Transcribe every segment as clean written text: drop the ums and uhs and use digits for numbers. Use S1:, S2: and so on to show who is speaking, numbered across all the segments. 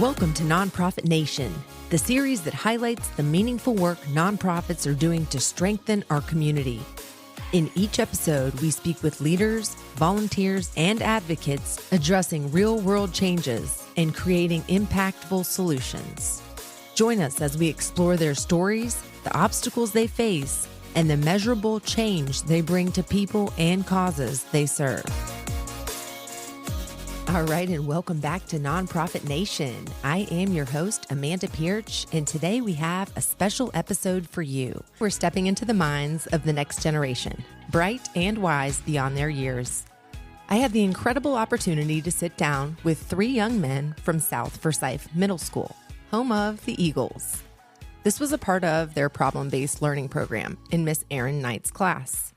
S1: Welcome to Nonprofit Nation, the series that highlights the meaningful work nonprofits are doing to strengthen our community. In each episode, we speak with leaders, volunteers, and advocates addressing real-world changes and creating impactful solutions. Join us as we explore their stories, the obstacles they face, and the measurable change they bring to people and causes they serve. All right, and welcome back to Nonprofit Nation. I am your host, Amanda Pierch, and today we have a special episode for you. We're stepping into the minds of the next generation, bright and wise beyond their years. I had the incredible opportunity to sit down with three young men from South Forsyth Middle School, home of the Eagles. This was a part of their problem-based learning program in Miss Erin Knight's class.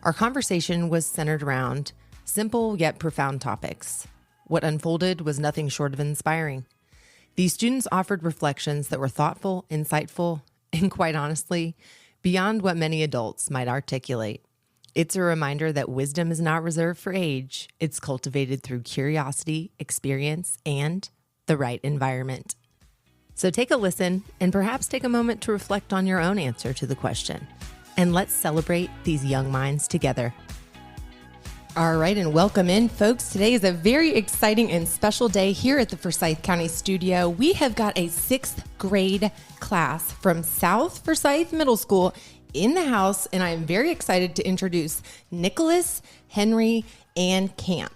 S1: Our conversation was centered around simple yet profound topics. What unfolded was nothing short of inspiring. These students offered reflections that were thoughtful, insightful, and quite honestly, beyond what many adults might articulate. It's a reminder that wisdom is not reserved for age. It's cultivated through curiosity, experience, and the right environment. So take a listen and perhaps take a moment to reflect on your own answer to the question. And let's celebrate these young minds together. All right, and welcome in, folks. Today is a very exciting and special day here at the Forsyth County Studio. We have got a 6th grade class from South Forsyth Middle School in the house, and I am very excited to introduce Nicholas, Henry, and Camp.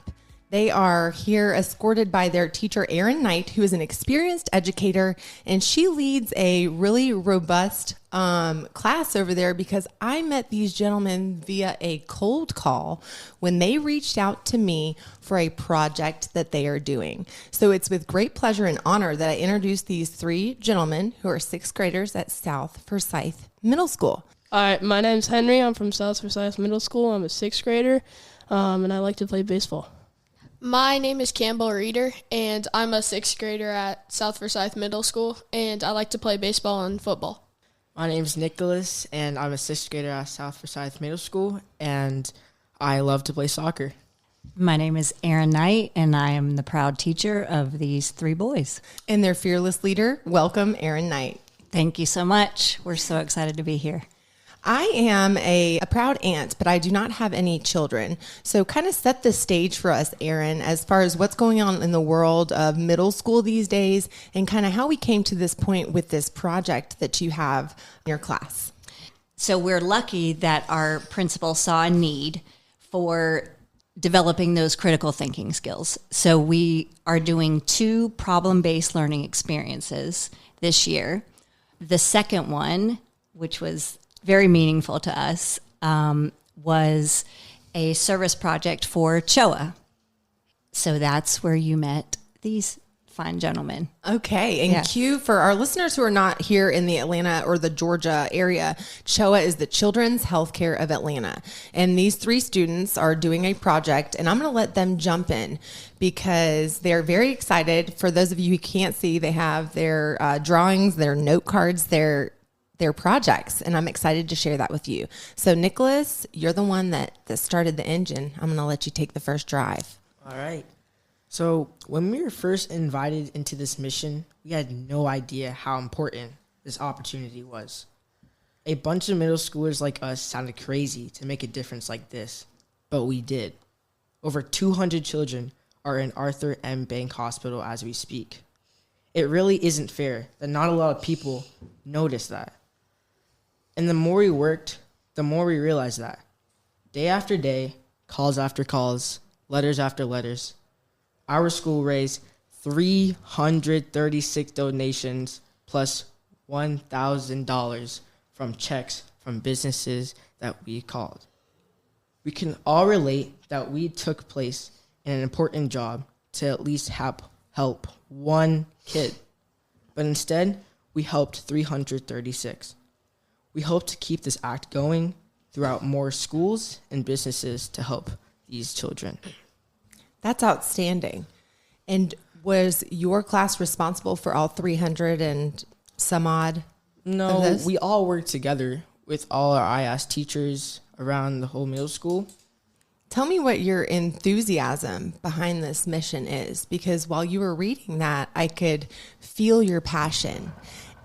S1: They are here escorted by their teacher, Erin Knight, who is an experienced educator, and she leads a really robust class over there because I met these gentlemen via a cold call when they reached out to me for a project that they are doing. So it's with great pleasure and honor that I introduce these three gentlemen who are 6th graders at South Forsyth Middle School.
S2: All right, my name's Henry. I'm from South Forsyth Middle School. I'm a 6th grader, and I like to play baseball.
S3: My name is Campbell Reeder, and I'm a 6th grader at South Forsyth Middle School, and I like to play baseball and football.
S4: My name's Nicholas, and I'm a 6th grader at South Forsyth Middle School, and I love to play soccer.
S5: My name is Erin Knight, and I am the proud teacher of these three boys.
S1: And their fearless leader, welcome, Erin Knight.
S5: Thank you so much. We're so excited to be here.
S1: I am a proud aunt, but I do not have any children. So kind of set the stage for us, Erin, as far as what's going on in the world of middle school these days and kind of how we came to this point with this project that you have in your class.
S5: So we're lucky that our principal saw a need for developing those critical thinking skills. So we are doing 2 problem-based learning experiences this year. The second one, which was very meaningful to us, was a service project for CHOA. So that's where you met these fine gentlemen.
S1: Okay, and
S5: Yes.
S1: Q, for our listeners who are not here in the Atlanta or the Georgia area, CHOA is the Children's Healthcare of Atlanta. And these 3 students are doing a project, and I'm going to let them jump in because they're very excited. For those of you who can't see, they have their drawings, their note cards, their projects, and I'm excited to share that with you. So Nicholas, you're the one that started the engine. I'm going to let you take the first drive.
S4: All right. So when we were first invited into this mission, we had no idea how important this opportunity was. A bunch of middle schoolers like us sounded crazy to make a difference like this, but we did. Over 200 children are in Arthur M. Bank Hospital as we speak. It really isn't fair that not a lot of people notice that. And the more we worked, the more we realized that. Day after day, calls after calls, letters after letters, our school raised 336 donations plus $1,000 from checks from businesses that we called. We can all relate that we took place in an important job to at least help one kid. But instead, we helped 336. We hope to keep this act going throughout more schools and businesses to help these children.
S1: That's outstanding. And was your class responsible for all 300 and some odd?
S4: No, we all worked together with all our IAS teachers around the whole middle school.
S1: Tell me what your enthusiasm behind this mission is, because while you were reading that, I could feel your passion.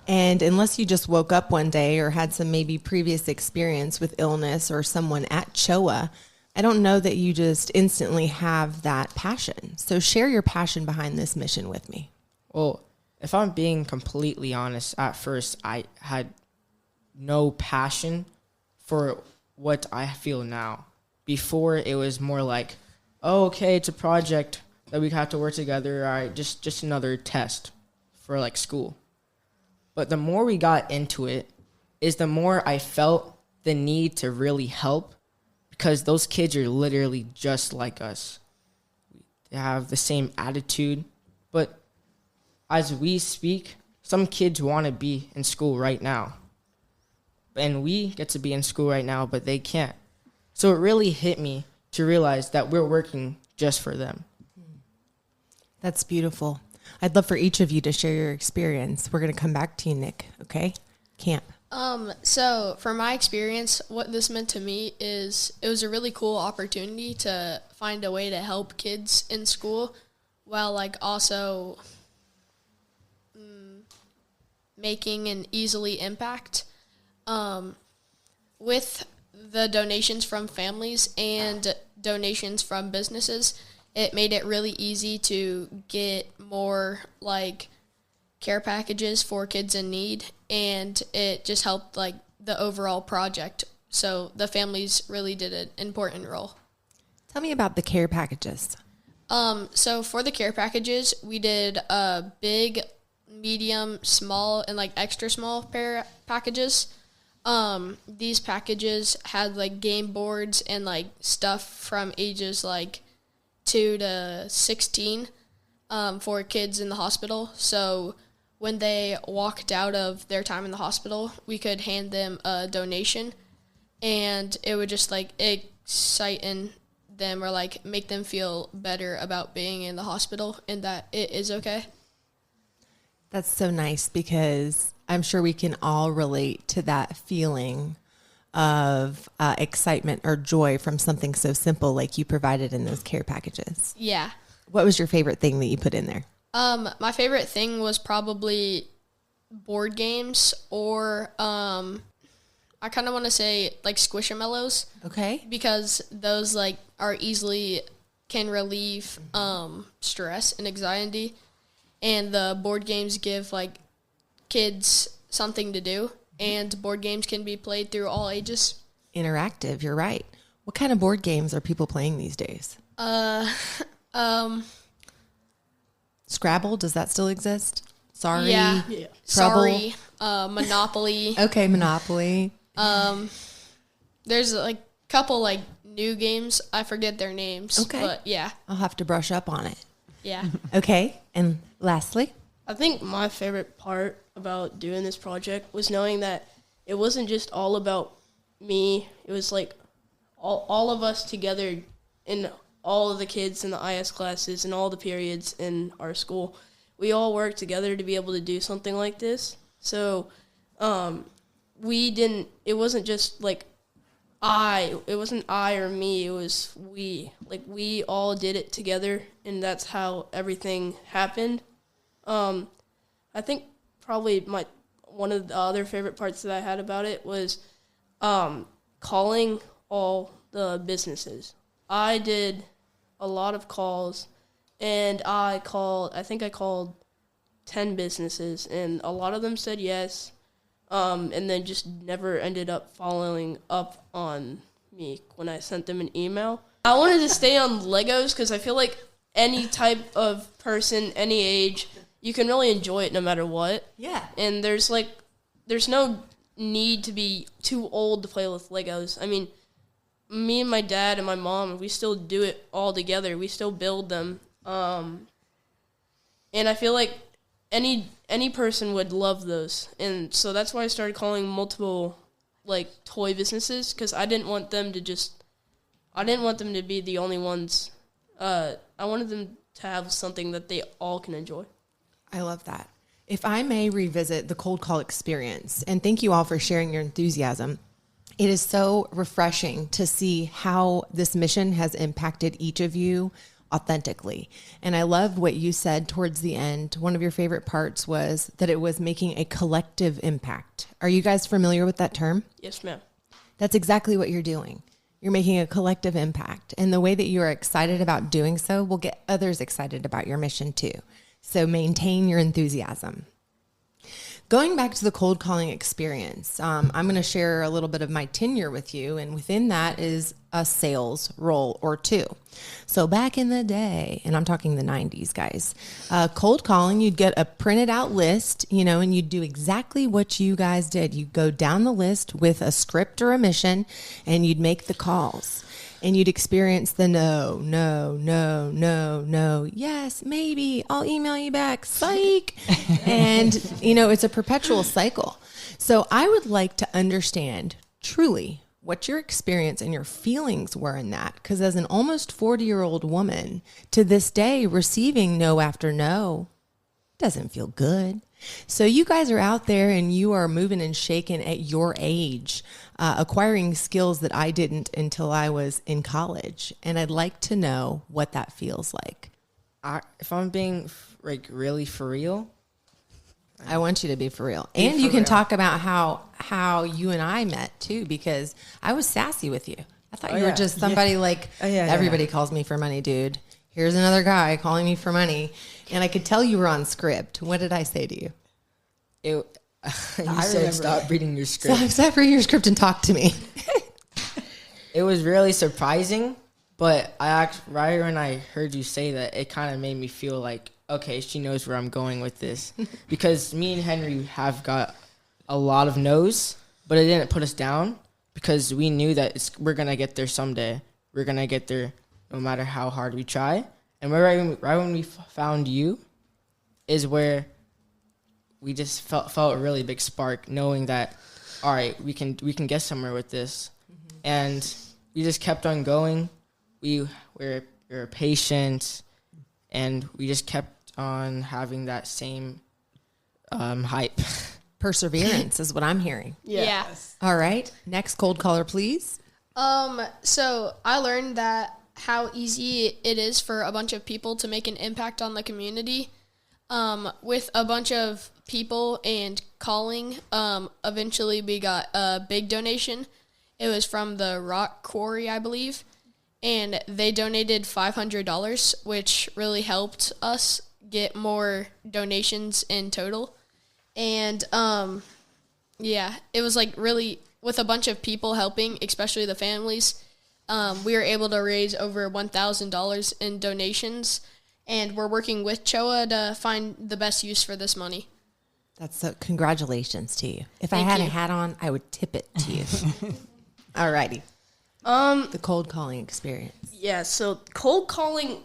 S1: And unless you just woke up one day or had some maybe previous experience with illness or someone at CHOA, I don't know that you just instantly have that passion. So share your passion behind this mission with me.
S4: Well, if I'm being completely honest, at first I had no passion for what I feel now. Before, it was more like, oh, okay, it's a project that we have to work together. All right, just another test for like school. But the more we got into it, is the more I felt the need to really help, because those kids are literally just like us. They have the same attitude, but as we speak, some kids want to be in school right now. And we get to be in school right now, but they can't. So it really hit me to realize that we're working just for them.
S1: That's beautiful. I'd love for each of you to share your experience. We're going to come back to you, Nick, okay? Camp.
S3: So for my experience, what this meant to me is it was a really cool opportunity to find a way to help kids in school while like also making an easily impact. With the donations from families and donations from businesses, it made it really easy to get more like care packages for kids in need, and it just helped like the overall project. So the families really did an important role.
S1: Tell me about the care packages.
S3: So for the care packages, we did big, medium, small, and like extra small packages. These packages had like game boards and like stuff from ages like 2 to 16 for kids in the hospital. So when they walked out of their time in the hospital, we could hand them a donation, and it would just like excite them or like make them feel better about being in the hospital and that it is okay.
S1: That's so nice, because I'm sure we can all relate to that feeling of excitement or joy from something so simple like you provided in those care packages.
S3: Yeah.
S1: What was your favorite thing that you put in there?
S3: My favorite thing was probably board games, or I kind of want to say like Squishamallows.
S1: Okay.
S3: Because those like are easily can relieve stress and anxiety, and the board games give like kids something to do, and board games can be played through all ages.
S1: Interactive, you're right. What kind of board games are people playing these days? Scrabble, does that still exist? Sorry.
S3: Yeah.
S1: Trouble?
S3: Sorry. Monopoly.
S1: Okay, Monopoly.
S3: There's like a couple like new games. I forget their names.
S1: Okay.
S3: But yeah.
S1: I'll have to brush up on it.
S3: Yeah.
S1: Okay, and lastly?
S2: I think my favorite part about doing this project was knowing that it wasn't just all about me. It was like all of us together, in all of the kids in the IS classes and all the periods in our school. We all worked together to be able to do something like this. So it wasn't just like it wasn't I or me, it was we. Like we all did it together, and that's how everything happened. I think probably one of the other favorite parts that I had about it was calling all the businesses. I did a lot of calls, and I think I called 10 businesses, and a lot of them said yes, and then just never ended up following up on me when I sent them an email. I wanted to stay on Legos because I feel like any type of person, any age, you can really enjoy it no matter what.
S1: Yeah.
S2: And there's no need to be too old to play with Legos. I mean, me and my dad and my mom, we still do it all together. We still build them. And I feel like any person would love those. And so that's why I started calling multiple like toy businesses, because I didn't want them to be the only ones. I wanted them to have something that they all can enjoy.
S1: I love that. If I may revisit the cold call experience, and thank you all for sharing your enthusiasm. It is so refreshing to see how this mission has impacted each of you authentically. And I love what you said towards the end. One of your favorite parts was that it was making a collective impact. Are you guys familiar with that term?
S2: Yes, ma'am.
S1: That's exactly what you're doing. You're making a collective impact. And the way that you are excited about doing so will get others excited about your mission too. So maintain your enthusiasm. Going back to the cold calling experience, I'm going to share a little bit of my tenure with you, and within that is a sales role or two. So back in the day, and I'm talking the 90s, guys, cold calling, you'd get a printed out list, and you'd do exactly what you guys did. You'd go down the list with a script or a mission, and you'd make the calls. And you'd experience the no, yes, maybe, I'll email you back, psych. And, it's a perpetual cycle. So I would like to understand truly what your experience and your feelings were in that. Because as an almost 40-year-old woman, to this day, receiving no after no doesn't feel good. So you guys are out there and you are moving and shaking at your age, acquiring skills that I didn't until I was in college. And I'd like to know what that feels like.
S4: If I'm being really for real,
S1: I want you to be for real. And you can talk about how you and I met too, because I was sassy with you. I thought you were just somebody everybody calls me for money, dude. Here's another guy calling me for money. And I could tell you were on script. What did I say to you?
S4: You said stop reading your script.
S1: Stop reading your script and talk to me.
S4: It was really surprising, but right when I heard you say that, it kind of made me feel like, okay, she knows where I'm going with this. Because me and Henry have got a lot of no's, but it didn't put us down because we knew that we're going to get there someday. We're going to get there no matter how hard we try. And right when we found you is where we just felt a really big spark, knowing that, all right, we can get somewhere with this. Mm-hmm. And we just kept on going. We were patient, and we just kept on having that same hype.
S1: Perseverance is what I'm hearing.
S3: Yes.
S1: All right. Next cold caller, please.
S3: So I learned that how easy it is for a bunch of people to make an impact on the community. With a bunch of people and calling, eventually we got a big donation. It was from the rock quarry, I believe, and they donated $500, which really helped us get more donations in total. And it was really with a bunch of people helping, especially the families. We were able to raise over $1,000 in donations, and we're working with CHOA to find the best use for this money.
S1: Congratulations to you. If I had a hat on, I would tip it to you. All righty. The cold calling experience.
S2: Yeah, so cold calling,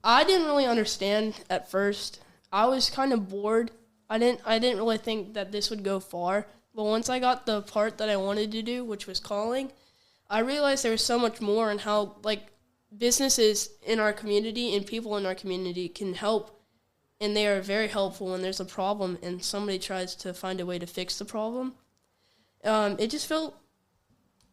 S2: I didn't really understand at first. I was kind of bored. I didn't really think that this would go far. But once I got the part that I wanted to do, which was calling, I realized there was so much more, and how businesses in our community and people in our community can help, and they are very helpful when there's a problem and somebody tries to find a way to fix the problem. It just felt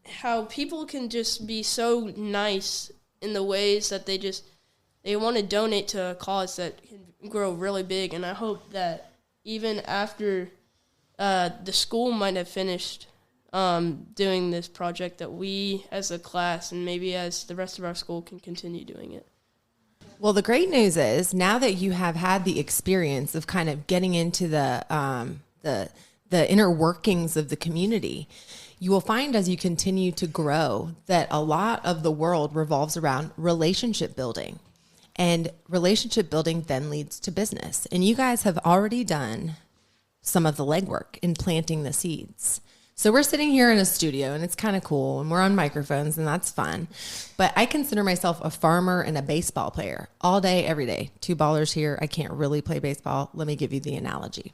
S2: how people can just be so nice in the ways that they want to donate to a cause that can grow really big. And I hope that even after the school might have finished doing this project, that we as a class and maybe as the rest of our school can continue doing it.
S1: Well, the great news is now that you have had the experience of kind of getting into the inner workings of the community, you will find as you continue to grow that a lot of the world revolves around relationship building. And relationship building then leads to business. And you guys have already done some of the legwork in planting the seeds. So we're sitting here in a studio, and it's kind of cool, and we're on microphones, and that's fun. But I consider myself a farmer and a baseball player all day, every day. 2 ballers here. I can't really play baseball. Let me give you the analogy.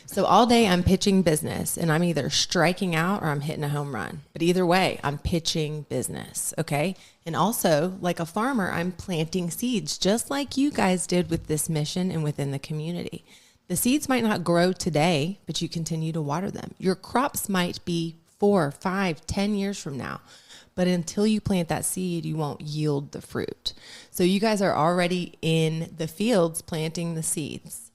S1: So all day I'm pitching business, and I'm either striking out or I'm hitting a home run. But either way, I'm pitching business, okay? And also, like a farmer, I'm planting seeds, just like you guys did with this mission and within the community. The seeds might not grow today, but you continue to water them. Your crops might be 4, 5, 10 years from now. But until you plant that seed, you won't yield the fruit. So you guys are already in the fields planting the seeds.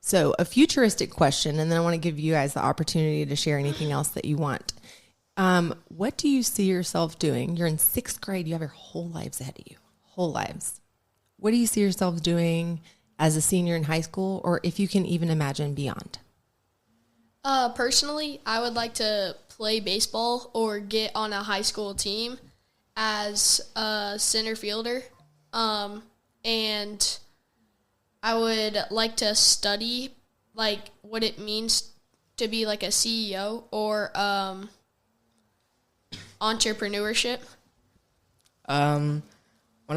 S1: So a futuristic question, and then I want to give you guys the opportunity to share anything else that you want. What do you see yourself doing? You're in 6th grade. You have your whole lives ahead of you, whole lives. What do you see yourself doing as a senior in high school, or if you can even imagine beyond?
S3: Personally, I would like to play baseball or get on a high school team as a center fielder. And I would like to study like what it means to be like a CEO or entrepreneurship.
S4: When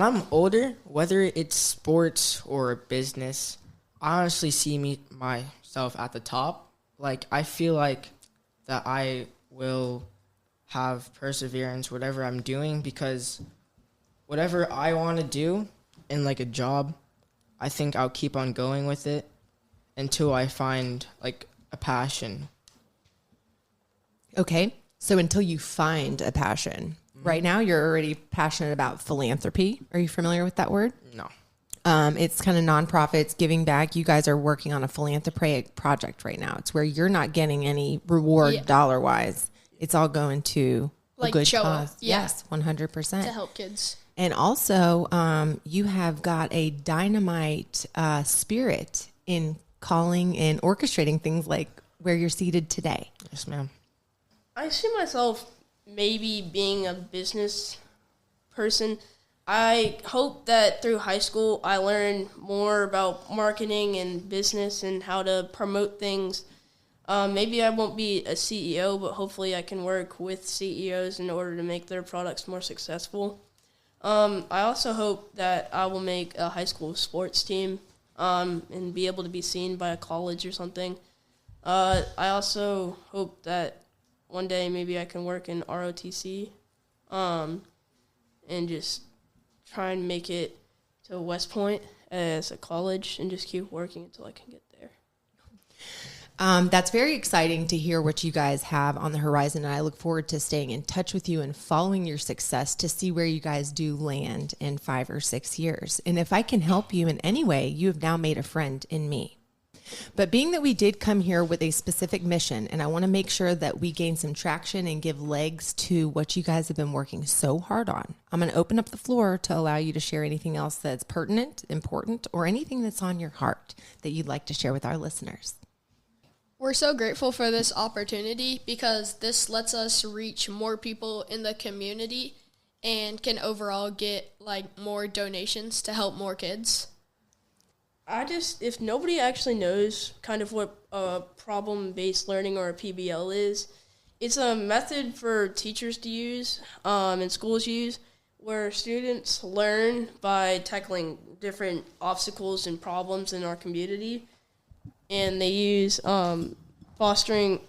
S4: I'm older, whether it's sports or business, I honestly see myself at the top. Like, I feel like that I will have perseverance, whatever I'm doing, because whatever I want to do in like a job, I think I'll keep on going with it until I find like a passion.
S1: Okay. So until you find a passion, right now you're already passionate about philanthropy. Are you familiar with that word?
S4: No.
S1: It's kind of nonprofits, giving back. You guys are working on a philanthropic project right now. It's where you're not getting any reward dollar-wise. It's all going to a good cause. Yes, 100%.
S3: To help kids.
S1: And also, you have got a dynamite spirit in calling and orchestrating things like where you're seated today.
S4: Yes, ma'am.
S2: I see myself maybe being a business person. I hope that through high school I learn more about marketing and business and how to promote things. Maybe I won't be a CEO, but hopefully I can work with CEOs in order to make their products more successful. I also hope that I will make a high school sports team and be able to be seen by a college or something. I also hope that one day maybe I can work in ROTC and just try and make it to West Point as a college and just keep working until I can get there.
S1: That's very exciting to hear what you guys have on the horizon, and I look forward to staying in touch with you and following your success to see where you guys do land in 5 or 6 years. And if I can help you in any way, you have now made a friend in me. But being that we did come here with a specific mission, and I want to make sure that we gain some traction and give legs to what you guys have been working so hard on, I'm going to open up the floor to allow you to share anything else that's pertinent, important, or anything that's on your heart that you'd like to share with our listeners.
S3: We're so grateful for this opportunity because this lets us reach more people in the community and can overall get like more donations to help more kids.
S2: If nobody actually knows kind of what problem-based learning or a PBL is, it's a method for teachers to use and schools use where students learn by tackling different obstacles and problems in our community. And they use foster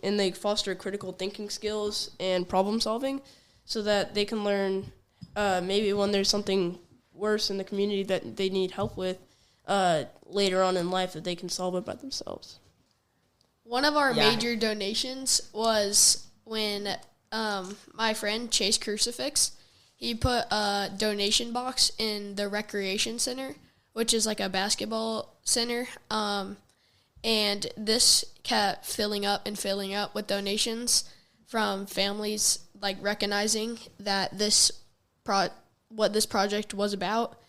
S2: critical thinking skills and problem solving so that they can learn maybe when there's something worse in the community that they need help with later on in life that they can solve it by themselves.
S3: One of our major donations was when my friend Chase Crucifix, he put a donation box in the recreation center, which is like a basketball center. And this kept filling up with donations from families like recognizing that what this project was about.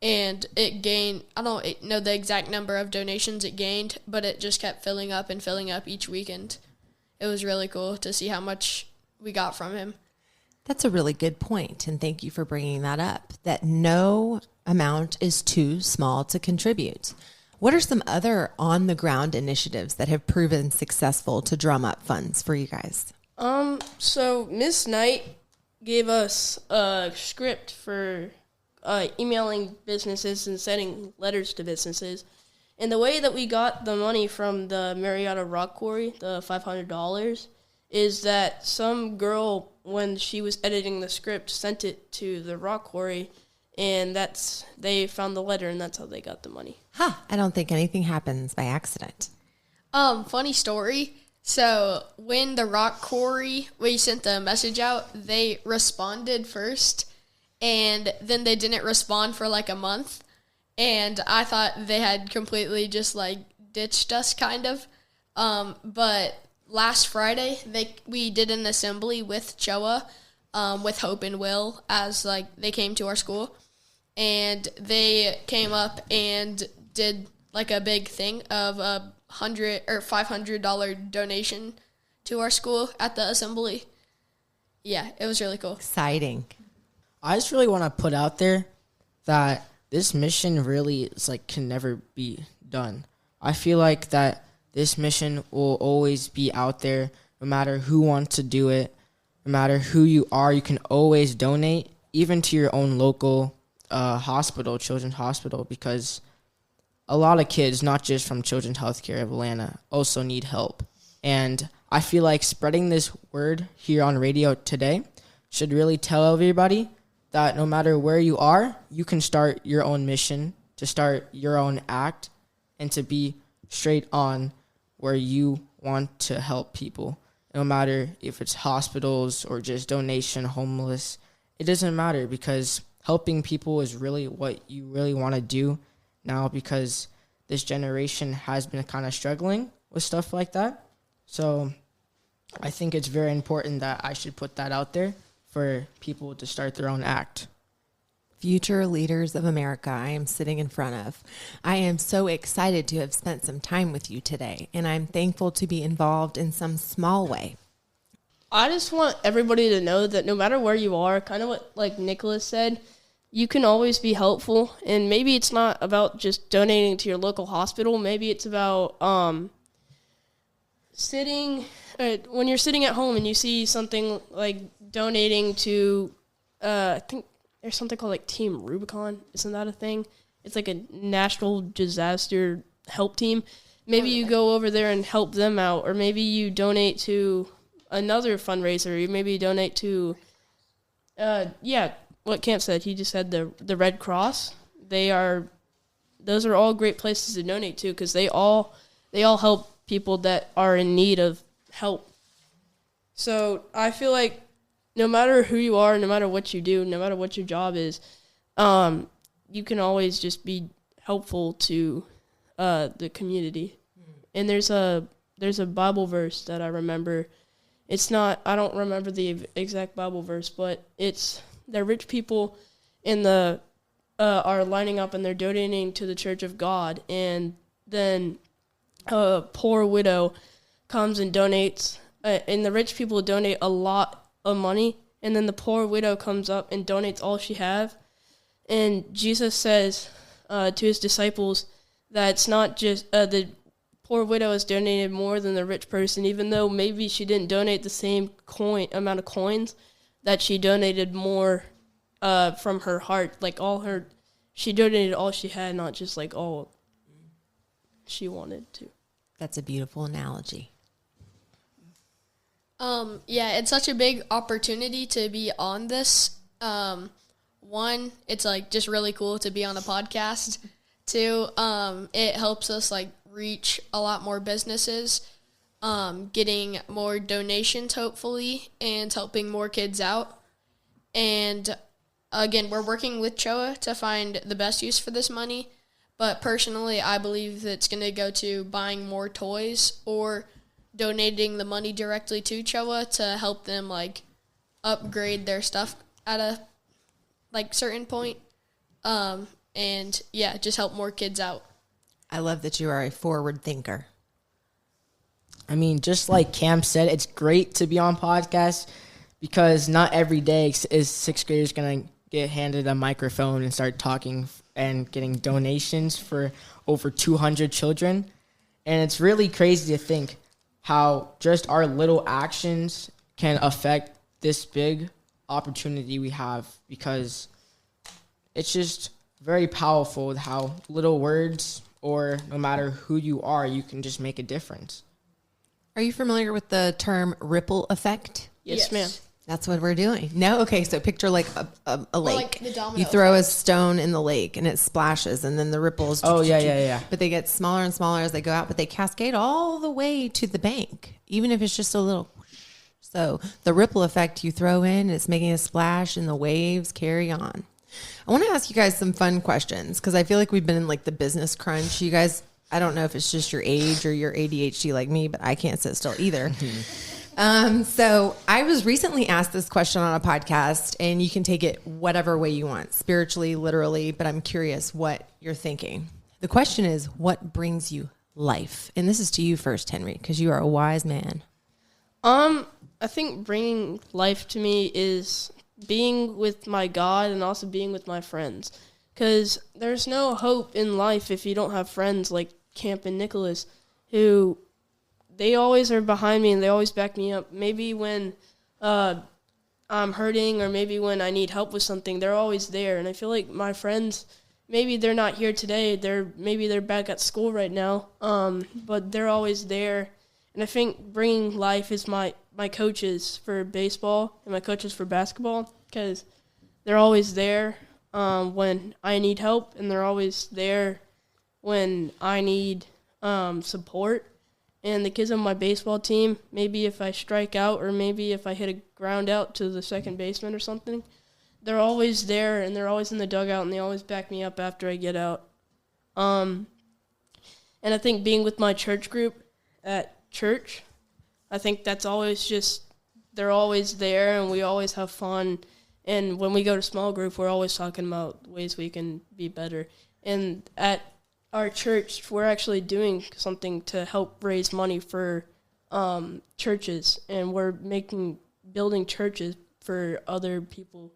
S3: And it gained, I don't know the exact number of donations it gained, but it just kept filling up each weekend. It was really cool to see how much we got from him.
S1: That's a really good point, and thank you for bringing that up, that no amount is too small to contribute. What are some other on-the-ground initiatives that have proven successful to drum up funds for you guys?
S2: So Miss Knight gave us a script for emailing businesses and sending letters to businesses. And the way that we got the money from the Marietta Rock Quarry, the $500, is that some girl, when she was editing the script, sent it to the rock quarry, and they found the letter, and that's how they got the money.
S1: I don't think anything happens by accident.
S3: Funny story. So when the rock quarry, we sent the message out, they responded first, and then they didn't respond for like a month. And I thought they had completely just like ditched us kind of. But last Friday, we did an assembly with CHOA, with Hope and Will, as like they came to our school. And they came up and did like a big thing of a $100 or $500 donation to our school at the assembly. Yeah, it was really cool.
S1: Exciting.
S4: I just really want to put out there that this mission really is like can never be done. I feel like that this mission will always be out there no matter who wants to do it, no matter who you are. You can always donate, even to your own local hospital, children's hospital, because a lot of kids, not just from Children's Healthcare of Atlanta, also need help. And I feel like spreading this word here on radio today should really tell everybody that no matter where you are, you can start your own mission, to start your own act, and to be straight on where you want to help people. No matter if it's hospitals or just donation, homeless, it doesn't matter, because helping people is really what you really want to do now, because this generation has been kind of struggling with stuff like that. So I think it's very important that I should put that out there for people to start their own act.
S1: Future leaders of America, I am sitting in front of. I am so excited to have spent some time with you today, and I'm thankful to be involved in some small way.
S2: I just want everybody to know that no matter where you are, kind of what like Nicholas said, you can always be helpful. And maybe it's not about just donating to your local hospital. Maybe it's about when you're sitting at home and you see something like donating to, I think there's something called like Team Rubicon. Isn't that a thing? It's like a national disaster help team. Maybe you go over there and help them out, or maybe you donate to another fundraiser. Maybe you donate to, what Camp said. He just said the Red Cross. Those are all great places to donate to, because they all help people that are in need of help. So I feel like no matter who you are, no matter what you do, no matter what your job is, you can always just be helpful to the community. And there's a Bible verse that I remember. I don't remember the exact Bible verse, but it's the rich people are lining up and they're donating to the Church of God, and then a poor widow comes and donates, and the rich people donate a lot of money, and then the poor widow comes up and donates all she have. And Jesus says to his disciples that it's not just the poor widow has donated more than the rich person, even though maybe she didn't donate the same amount of coins, that she donated more from her heart. She donated all she had, not just like all she wanted to.
S1: That's a beautiful analogy.
S3: Yeah, it's such a big opportunity to be on this. One, it's like just really cool to be on a podcast. Two, it helps us like reach a lot more businesses, getting more donations hopefully, and helping more kids out. And again, we're working with CHOA to find the best use for this money. But personally, I believe that it's going to go to buying more toys or donating the money directly to CHOA to help them like upgrade their stuff at a like certain point. And yeah, just help more kids out.
S1: I love that you are a forward thinker.
S4: I mean, just like Cam said, it's great to be on podcasts, because not every day is sixth graders going to get handed a microphone and start talking and getting donations for over 200 children. And it's really crazy to think how just our little actions can affect this big opportunity we have, because it's just very powerful with how little words, or no matter who you are, you can just make a difference.
S1: Are you familiar with the term ripple effect?
S2: Yes, ma'am.
S1: That's what we're doing. No? Okay, so picture like a lake.
S3: like the domino
S1: you throw a
S3: effect.
S1: stone in the lake and it splashes and then the ripples.
S4: Oh, yeah.
S1: But they get smaller and smaller as they go out, but they cascade all the way to the bank, even if it's just a little. So the ripple effect you throw in, it's making a splash and the waves carry on. I want to ask you guys some fun questions because I feel like we've been in like the business crunch. You guys, I don't know if it's just your age or your ADHD like me, but I can't sit still either. So I was recently asked this question on a podcast, and you can take it whatever way you want, spiritually, literally, but I'm curious what you're thinking. The question is, what brings you life? And this is to you first, Henry, because you are a wise man.
S2: I think bringing life to me is being with my God and also being with my friends. Because there's no hope in life if you don't have friends like Camp and Nicholas, who they always are behind me and they always back me up. Maybe when I'm hurting or maybe when I need help with something, they're always there. And I feel like my friends, maybe they're not here today. Maybe they're back at school right now, but they're always there. And I think bringing life is my coaches for baseball and my coaches for basketball, because they're always there when I need help, and they're always there when I need support. And the kids on my baseball team, maybe if I strike out or maybe if I hit a ground out to the second baseman or something, they're always there and they're always in the dugout and they always back me up after I get out. And I think being with my church group at church, I think that's always just, they're always there and we always have fun. And when we go to small group, we're always talking about ways we can be better. And at our church, we're actually doing something to help raise money for churches, and we're building churches for other people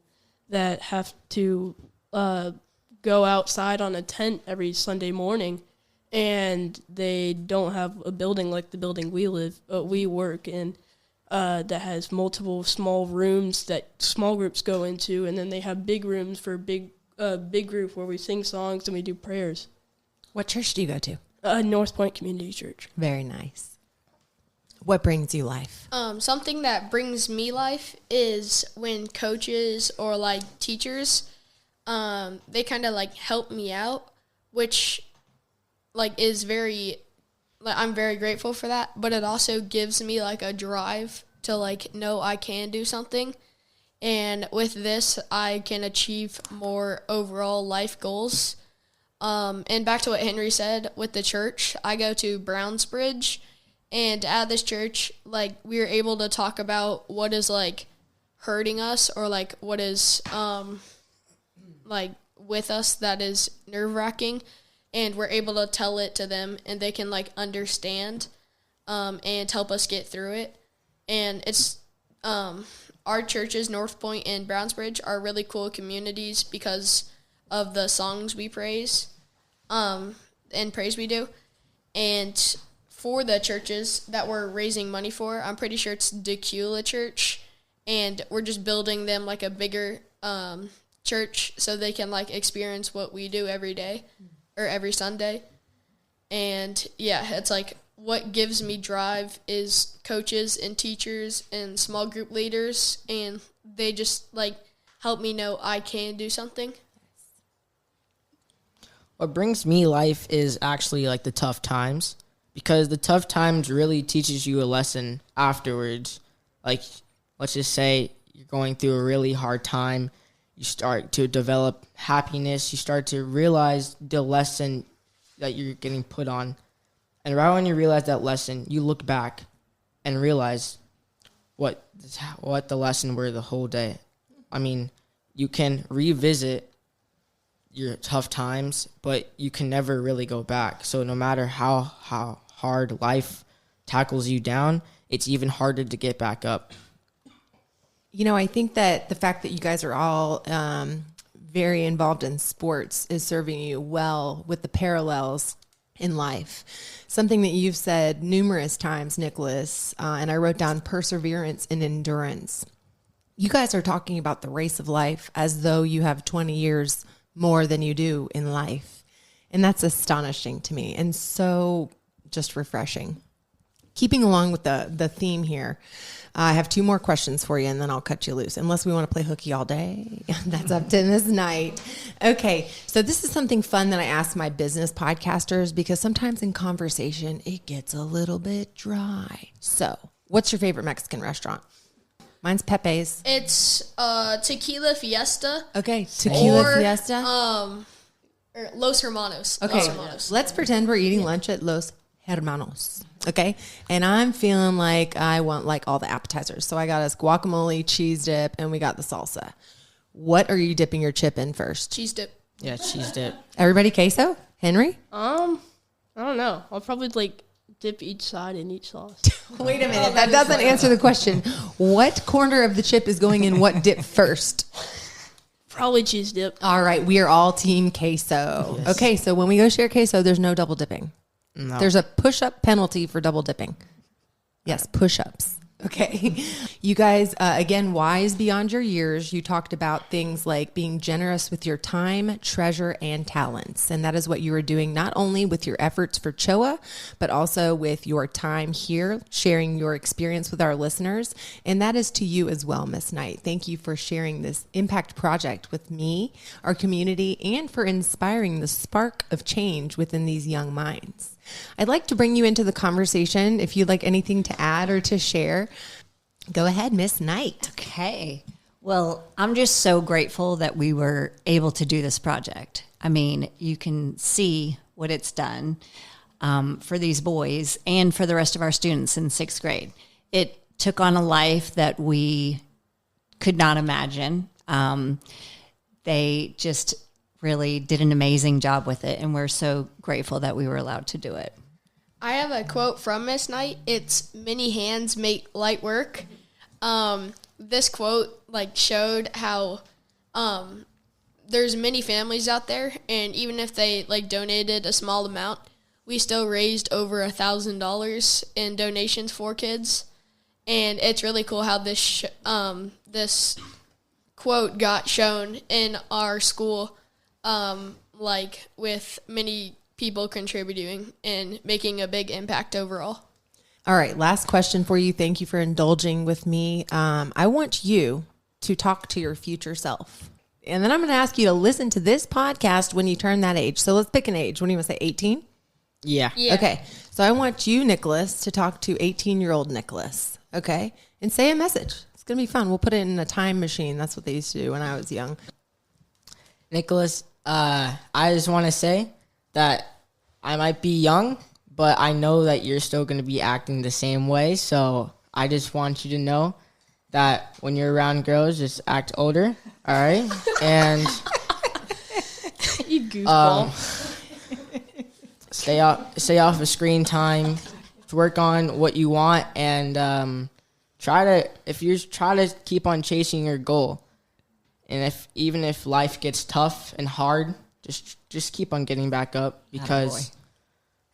S2: that have to go outside on a tent every Sunday morning, and they don't have a building like the building we work in, that has multiple small rooms that small groups go into, and then they have big rooms for big group where we sing songs and we do prayers.
S1: What church do you go to?
S2: North Point Community Church.
S1: Very nice. What brings you life?
S3: Something that brings me life is when coaches or like teachers, they kind of like help me out, which like is very, like I'm very grateful for that. But it also gives me like a drive to like know I can do something, and with this I can achieve more overall life goals. And back to what Henry said with the church, I go to Brownsbridge, and at this church, like, we are able to talk about what is, like, hurting us or, like, what is, like, with us that is nerve-wracking, and we're able to tell it to them, and they can, like, understand, and help us get through it. And it's, our churches, North Point and Brownsbridge, are really cool communities because of the songs we praise, and praise we do. And for the churches that we're raising money for, I'm pretty sure it's Decula Church, and we're just building them like a bigger church so they can like experience what we do every day or every Sunday. And yeah, it's like what gives me drive is coaches and teachers and small group leaders, and they just like help me know I can do something.
S4: What brings me life is actually like the tough times, because the tough times really teaches you a lesson afterwards. Like, let's just say you're going through a really hard time. You start to develop happiness. You start to realize the lesson that you're getting put on. And right when you realize that lesson, you look back and realize what the lesson were the whole day. I mean, you can revisit your tough times, but you can never really go back. So no matter how hard life tackles you down, it's even harder to get back up.
S1: You know, I think that the fact that you guys are all very involved in sports is serving you well with the parallels in life. Something that you've said numerous times, Nicholas, and I wrote down perseverance and endurance. You guys are talking about the race of life as though you have 20 years more than you do in life. And that's astonishing to me and so just refreshing. keeping along with the theme here, I have 2 more questions for you, and then I'll cut you loose. Unless we want to play hooky all day. That's up to this night. Okay, so this is something fun that I ask my business podcasters because sometimes in conversation, it gets a little bit dry. So what's your favorite Mexican restaurant? Mine's Pepe's.
S3: It's Tequila Fiesta.
S1: Okay, Tequila Fiesta.
S3: Or Los Hermanos.
S1: Okay,
S3: Los Hermanos.
S1: let's pretend we're eating lunch at Los Hermanos. Okay, and I'm feeling like I want like all the appetizers. So I got us guacamole, cheese dip, and we got the salsa. What are you dipping your chip in first?
S3: Cheese dip.
S4: Yeah, cheese dip.
S1: Everybody queso? Henry?
S2: I don't know. I'll probably like dip each side in each sauce.
S1: Wait a minute. That doesn't answer the question. What corner of the chip is going in what dip first?
S2: Probably cheese dip.
S1: All right. We are all team queso.
S4: Yes.
S1: Okay. So when we go share queso, there's no double dipping.
S4: No.
S1: There's a push-up penalty for double dipping. Yes, push-ups. Okay. You guys, again, wise beyond your years. You talked about things like being generous with your time, treasure, and talents. And that is what you are doing not only with your efforts for CHOA, but also with your time here, sharing your experience with our listeners. And that is to you as well, Miss Knight. Thank you for sharing this impact project with me, our community, and for inspiring the spark of change within these young minds. I'd like to bring you into the conversation. If you'd like anything to add or to share, go ahead, Miss Knight.
S5: Okay. Well, I'm just so grateful that we were able to do this project. I mean, you can see what it's done for these boys and for the rest of our students in 6th grade. It took on a life that we could not imagine. They just really did an amazing job with it, and we're so grateful that we were allowed to do it.
S3: I have a quote from Miss Knight. It's many hands make light work. This quote like showed how there's many families out there, and even if they like donated a small amount, we still raised over $1,000 in donations for kids. And it's really cool how this this quote got shown in our school, like with many people contributing and making a big impact overall.
S1: All right, last question for you. Thank you for indulging with me. I want you to talk to your future self. And then I'm going to ask you to listen to this podcast when you turn that age. So let's pick an age. What do you want to say, 18?
S4: Yeah.
S1: Okay, so I want you, Nicholas, to talk to 18-year-old Nicholas, okay? And say a message. It's going to be fun. We'll put it in a time machine. That's what they used to do when I was young.
S4: Nicholas, I just want to say that I might be young, but I know that you're still going to be acting the same way. So I just want you to know that when you're around girls, just act older, all right? And
S2: You goofball.
S4: stay off of screen time, work on what you want, and try to keep on chasing your goal. And even if life gets tough and hard, just keep on getting back up, because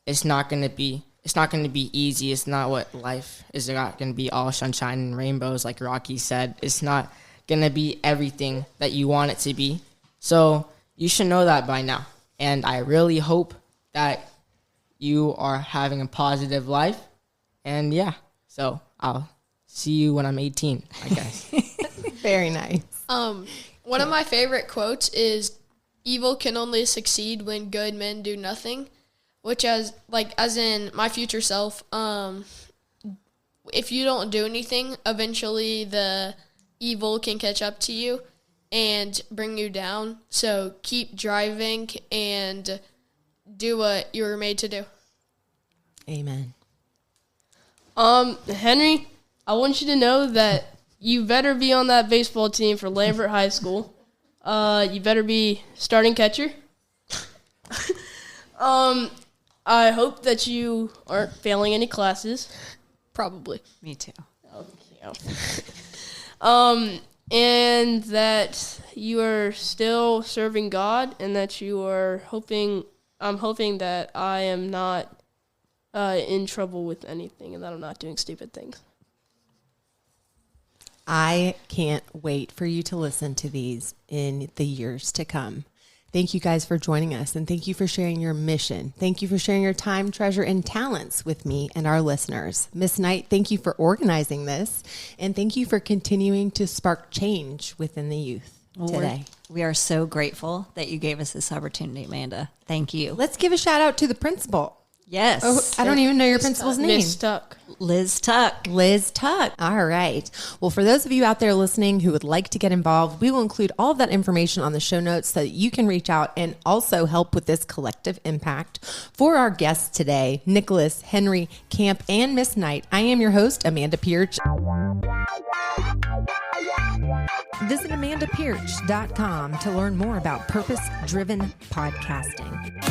S4: it's not going to be easy. It's not what life is. Not going to be all sunshine and rainbows, like Rocky said. It's not going to be everything that you want it to be. So you should know that by now. And I really hope that you are having a positive life. And yeah, so I'll see you when I'm 18, I guess.
S1: Very nice.
S3: One of my favorite quotes is, "Evil can only succeed when good men do nothing," which as in my future self, if you don't do anything, eventually the evil can catch up to you and bring you down. So keep driving and do what you were made to do.
S1: Amen.
S2: Henry, I want you to know that you better be on that baseball team for Lambert High School. You better be starting catcher. I hope that you aren't failing any classes.
S3: Probably.
S5: Me too.
S2: And that you are still serving God, and that you are I'm hoping that I am not in trouble with anything, and that I'm not doing stupid things.
S1: I can't wait for you to listen to these in the years to come. Thank you guys for joining us, and thank you for sharing your mission. Thank you for sharing your time, treasure, and talents with me and our listeners. Miss Knight, thank you for organizing this, and thank you for continuing to spark change within the youth today.
S5: We are so grateful that you gave us this opportunity, Amanda. Thank you.
S1: Let's give a shout out to the principal.
S5: Yes.
S1: Oh, I don't even know your principal's name.
S2: Miss Tuck.
S5: Liz Tuck.
S1: Liz Tuck. All right. Well, for those of you out there listening who would like to get involved, we will include all of that information on the show notes so that you can reach out and also help with this collective impact. For our guests today, Nicholas, Henry, Camp, and Miss Knight, I am your host, Amanda Pierce. Visit AmandaPierce.com to learn more about purpose-driven podcasting.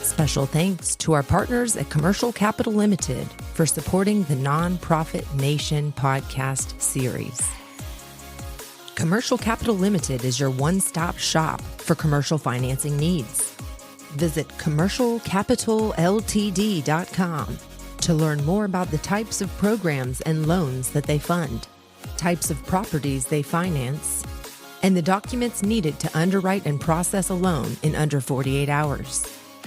S1: Special thanks to our partners at Commercial Capital Limited for supporting the Nonprofit Nation podcast series. Commercial Capital Limited is your one-stop shop for commercial financing needs. Visit commercialcapitalltd.com to learn more about the types of programs and loans that they fund, types of properties they finance, and the documents needed to underwrite and process a loan in under 48 hours.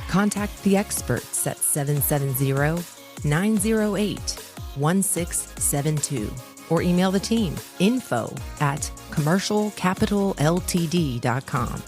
S1: Contact the experts at 770-908-1672 or email the team info@commercialcapitalltd.com.